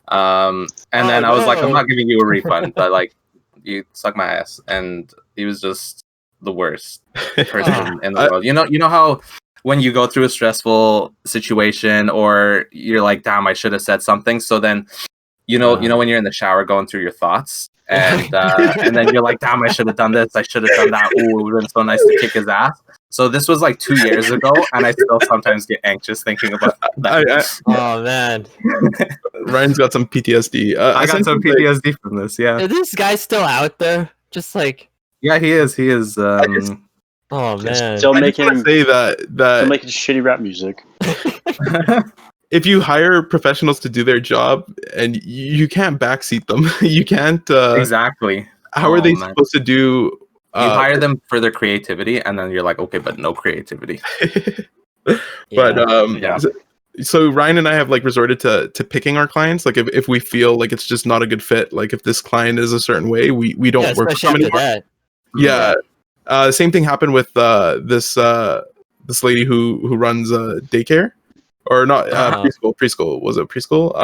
And then I was like, "I'm not giving you a refund, but like, you suck my ass." And he was just the worst person in the world. You know how when you go through a stressful situation, or you're like, "Damn, I should have said something." So then. You know when you're in the shower going through your thoughts, and and then you're like, damn, I should have done this, I should have done that. Ooh, it would have been so nice to kick his ass. So this was like 2 years ago, and I still sometimes get anxious thinking about that. Oh man, Ryan's got some PTSD. I got some PTSD from this. Yeah, is this guy still out there? Just like he is. Oh man, still making say that still making shitty rap music. If you hire professionals to do their job and you can't backseat them, you can't exactly. How are they supposed to do? You hire them for their creativity, and then you're like, okay, but no creativity. So Ryan and I have like resorted to picking our clients. Like if we feel like it's just not a good fit, like if this client is a certain way, we don't work with them anymore. That. Yeah. Same thing happened with this lady who runs daycare. Or not preschool. Was it preschool?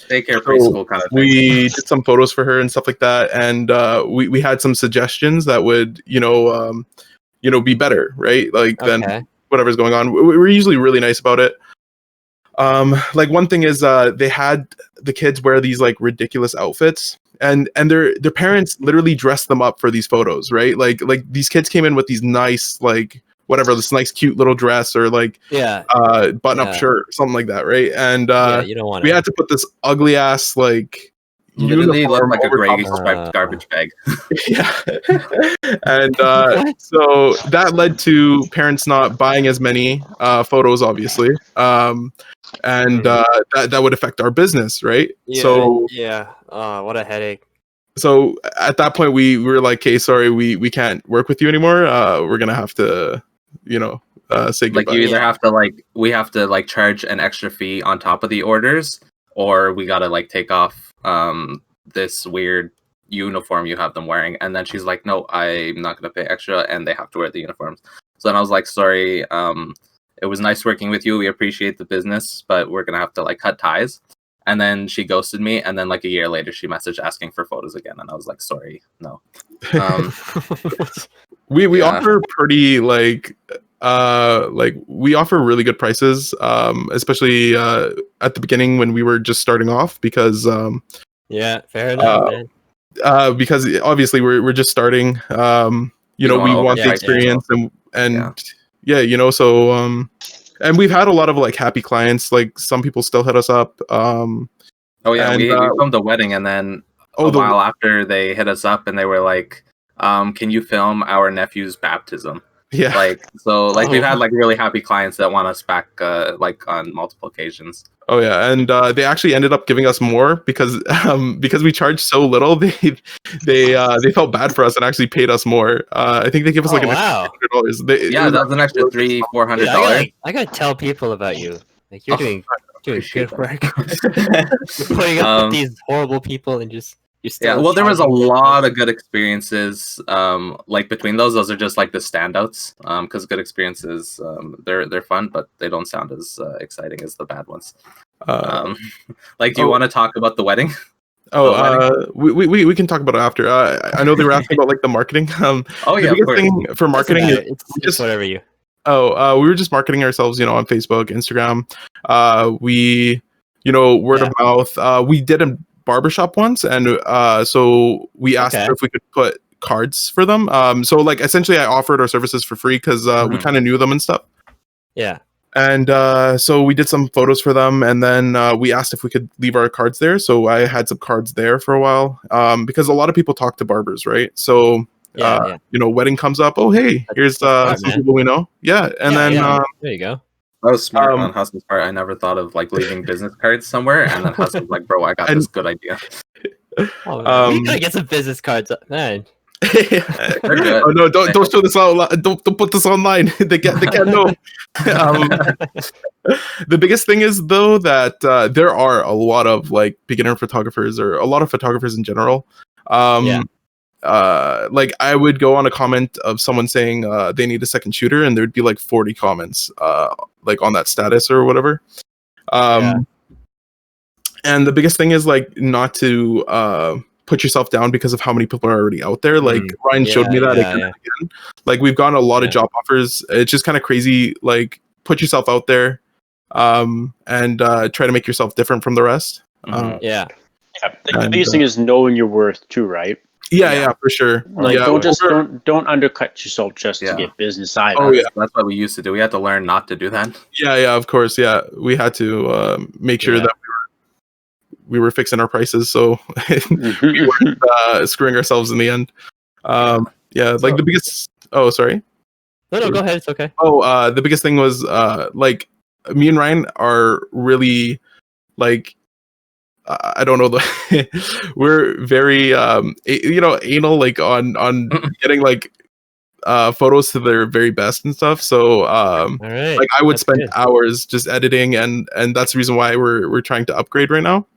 Daycare, preschool kind of thing. We did some photos for her and stuff like that, and we had some suggestions that would be better, right? Like than whatever's going on. We're usually really nice about it. Like one thing is they had the kids wear these like ridiculous outfits, and their parents literally dressed them up for these photos, right? Like these kids came in with these nice like. Whatever, this nice cute little dress or like button up shirt, something like that, right? And you don't want we had to put this ugly ass like literally looked like a gray striped garbage bag. Yeah. And so that led to parents not buying as many photos, obviously. And that would affect our business, right? What a headache. So at that point we were like, okay, sorry, we can't work with you anymore. We're gonna have to say goodbye. Like you either have to we have to charge an extra fee on top of the orders, or we gotta take off this weird uniform you have them wearing. And then she's like, no, I'm not going to pay extra, and they have to wear the uniforms. So then I was like, sorry, it was nice working with you. We appreciate the business, but we're going to have to like cut ties. And then she ghosted me. And then like a year later, she messaged asking for photos again. And I was like, sorry, no. We offer pretty like we offer really good prices, especially at the beginning when we were just starting off, because yeah, fair enough, man. Because obviously we're just starting. You know, we want the experience and yeah, you know, so and we've had a lot of like happy clients. Like some people still hit us up. We filmed the wedding, and then a while after they hit us up and they were like, can you film our nephew's baptism? Yeah, like so like we've had like really happy clients that want us back like on multiple occasions. Oh yeah, and they actually ended up giving us more because we charged so little. They felt bad for us and actually paid us more. I think they give us like an extra $100. Yeah, that was an extra $300-$400. I gotta tell people about you. Like you're doing good work. Putting up with these horrible people and just well, there was a lot of good experiences. Like between those are just like the standouts. Because good experiences, they're fun, but they don't sound as exciting as the bad ones. Like, do you want to talk about the wedding? We can talk about it after. I know they were asking about like the marketing. The biggest thing for marketing is just whatever you. We were just marketing ourselves, you know, on Facebook, Instagram. We, you know, word of mouth. We did a barbershop once, and so we asked her if we could put cards for them. So like essentially I offered our services for free because we kind of knew them and stuff. Yeah. And so we did some photos for them, and then we asked if we could leave our cards there. So I had some cards there for a while, because a lot of people talk to barbers, right? So you know, wedding comes up. Oh, hey, here's some people we know. Yeah, and then there you go. That was smart on Hassan's part. I never thought of like leaving business cards somewhere, and then Hassan's like, "Bro, I got this good idea." We gotta get some business cards, man. Oh no! Don't show this out. Don't put this online. they can't know. The biggest thing is though that there are a lot of like beginner photographers, or a lot of photographers in general. Like I would go on a comment of someone saying they need a second shooter, and there'd be like 40 comments like on that status or whatever. And the biggest thing is like not to put yourself down because of how many people are already out there. Like Ryan showed me that again. Like we've gotten a lot of job offers. It's just kind of crazy. Like put yourself out there and try to make yourself different from the rest. The biggest thing is knowing your worth too, right? Yeah, for sure. Like don't undercut yourself just to get business either. Oh yeah, that's what we used to do. We had to learn not to do that. Yeah, of course. Yeah, we had to make sure that we were fixing our prices, so we weren't screwing ourselves in the end. Like the biggest. Oh, sorry. No, go ahead. It's okay. Oh, the biggest thing was like me and Ryan are really like. I don't know. We're very, you know, anal like on getting like photos to their very best and stuff. So like I would spend hours just editing, and that's the reason why we're trying to upgrade right now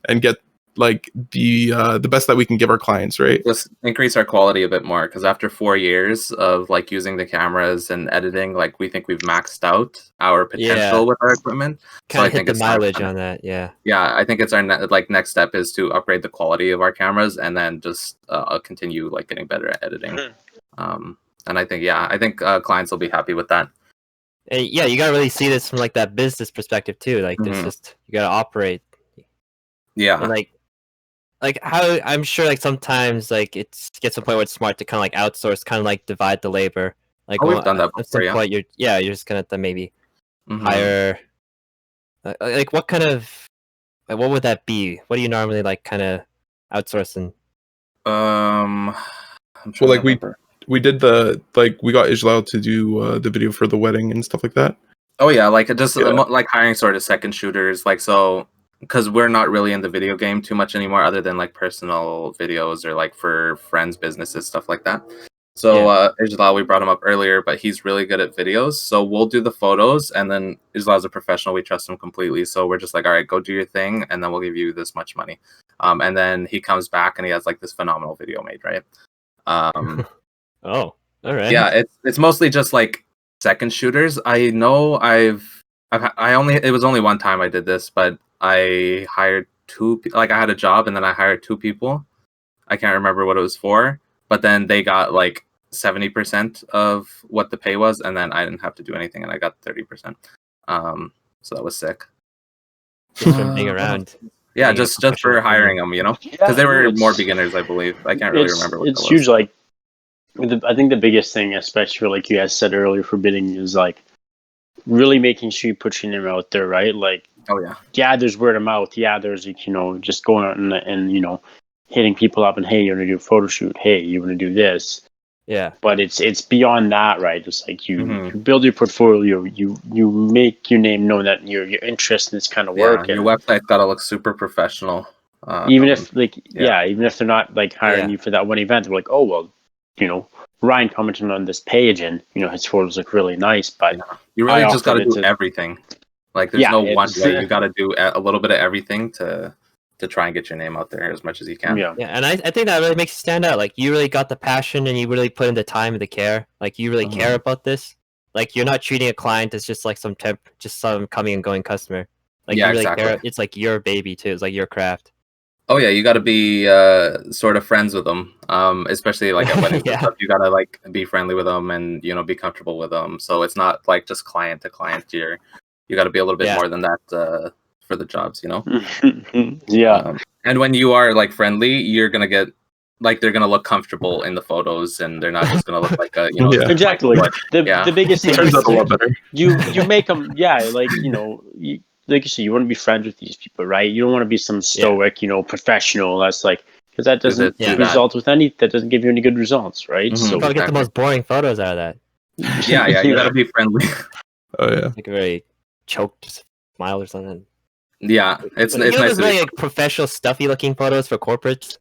and get like the best that we can give our clients, right? Just increase our quality a bit more, because after 4 years of like using the cameras and editing, like we think we've maxed out our potential with our equipment. Kind of hit the mileage on that. Yeah, I think it's our next step is to upgrade the quality of our cameras, and then just continue like getting better at editing. And I think clients will be happy with that. And you gotta really see this from like that business perspective too. Like there's just you gotta operate. Yeah, and like how I'm sure like sometimes like it gets to a point where it's smart to kind of like outsource, kind of like divide the labor. Like we've done that before. At some point you're just gonna have to maybe hire. Like what kind of what would that be? What do you normally like kind of outsourcing? Well, like we did we got Ijlal to do the video for the wedding and stuff like that. Oh yeah, like just like hiring sort of second shooters, like so. Because we're not really in the video game too much anymore, other than like personal videos or like for friends, businesses, stuff like that. So Ijlal, we brought him up earlier, but he's really good at videos. So we'll do the photos, and then Ijlal's a professional. We trust him completely. So we're just like, all right, go do your thing, and then we'll give you this much money. And then he comes back and he has like this phenomenal video made, right? Oh, all right. Yeah, it's mostly just like second shooters. I know it was only one time I did this, but I hired I had a job and then I hired 2 people. I can't remember what it was for. But then they got like 70% of what the pay was, and then I didn't have to do anything, and I got 30%. So that was sick. Just from being around. Yeah, just for hiring them, because they were more beginners, I believe. I can't really remember what it's huge. Like, I think the biggest thing, especially for, like you guys said earlier, for bidding is like really making sure you put your name out there, right? Like, yeah, there's word of mouth. Yeah, there's just going out and hitting people up and, hey, you're gonna do a photo shoot. Hey, you're gonna do this. Yeah. But it's beyond that, right? It's like you build your portfolio, you make your name known that you're interested in this kind of work. Your website's gotta look super professional. Even if even if they're not like hiring you for that one event, they're like, oh well, Ryan commented on this page and his photos look really nice. But you really just gotta do everything. Like there's no one way. You gotta do a little bit of everything to try and get your name out there as much as you can. Yeah, and I think that really makes you stand out. Like you really got the passion and you really put in the time and the care. Like you really care about this. Like you're not treating a client as just like some coming and going customer. Like you really care. It's like your baby too. It's like your craft. Oh yeah, you got to be sort of friends with them. Especially like at weddings and stuff. You got to like be friendly with them and be comfortable with them. So it's not like just client to client. You got to be a little bit more than that. For the jobs, and when you are like friendly, you're gonna get like they're gonna look comfortable in the photos, and they're not just gonna look like a exactly. The biggest thing turns out a lot better. You make them like you say, you want to be friends with these people, right? You don't want to be some stoic professional. That's like because that doesn't result with that doesn't give you any good results, right? So you gotta get the most boring photos out of that. Yeah, you gotta be friendly. Oh yeah, like a very choked smile or something. Yeah, it's nice. Those really like professional, stuffy looking photos for corporates.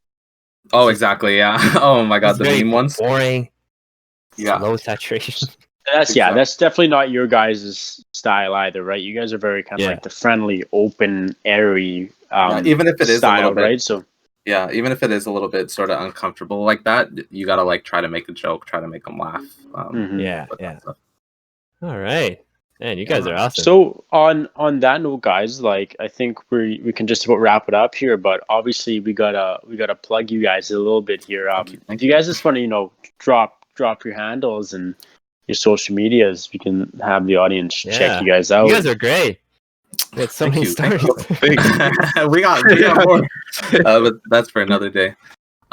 Oh, exactly. Yeah. Oh my god, the meme ones. Boring. Yeah. Low saturation. That's definitely not your guys' style either, right? You guys are very kind of like the friendly, open, airy. Even if it is style, a little bit, right? So. Yeah, even if it is a little bit sort of uncomfortable like that, you gotta like try to make a joke, try to make them laugh. Yeah. All right. Man, you guys are awesome. So on that note, guys, like I think we can just about wrap it up here. But obviously we gotta plug you guys a little bit here. If you guys just want to drop your handles and your social medias, we can have the audience check you guys out. You guys are great. It's so many stories. we got more, but that's for another day.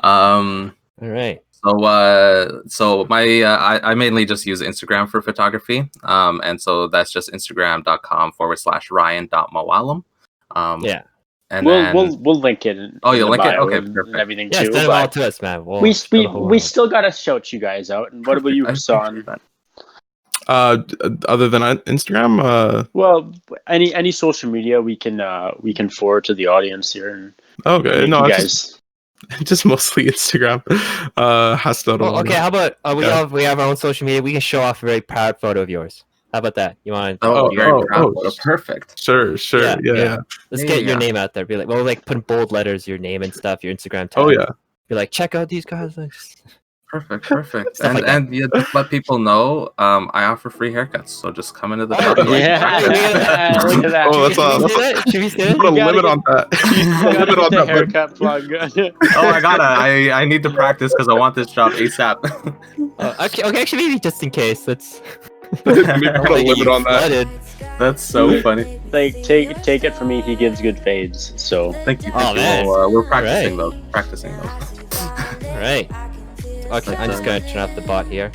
All right. So my I mainly just use Instagram for photography. And so that's just instagram.com/ryan.moalem. And we'll link it. You'll link it? Okay, perfect. And everything too. Send it all to us, man. We still gotta shout you guys out. And what about you, Hassan? Other than Instagram, well, any social media we can forward to the audience here. And okay, no, you guys. Just mostly Instagram. Okay, how about we have our own social media. We can show off a very proud photo of yours. How about that? You want? Perfect. Sure. Yeah. Let's get your name out there. Be like, put in bold letters your name and stuff, your Instagram tag. Oh yeah. Be like, check out these guys. Perfect. And just let people know, I offer free haircuts, so just come into the shop. Look at that. Oh, that's awesome. Should we say Put a limit on that. Limit on that haircut plug. I need to practice because I want this job ASAP. Okay, actually, maybe just in case. Let's put a limit on that. That's so funny. Like, take it from me. He gives good fades. So thank you. Man. We're practicing those. All right. Okay, I'm just going to turn off the bot here.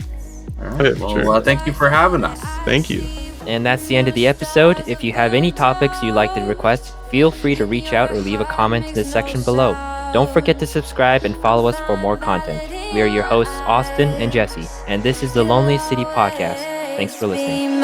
All right. Thank you for having us. Thank you. And that's the end of the episode. If you have any topics you'd like to request, feel free to reach out or leave a comment in the section below. Don't forget to subscribe and follow us for more content. We are your hosts, Austin and Jesse, and this is the Loneliest City Podcast. Thanks for listening.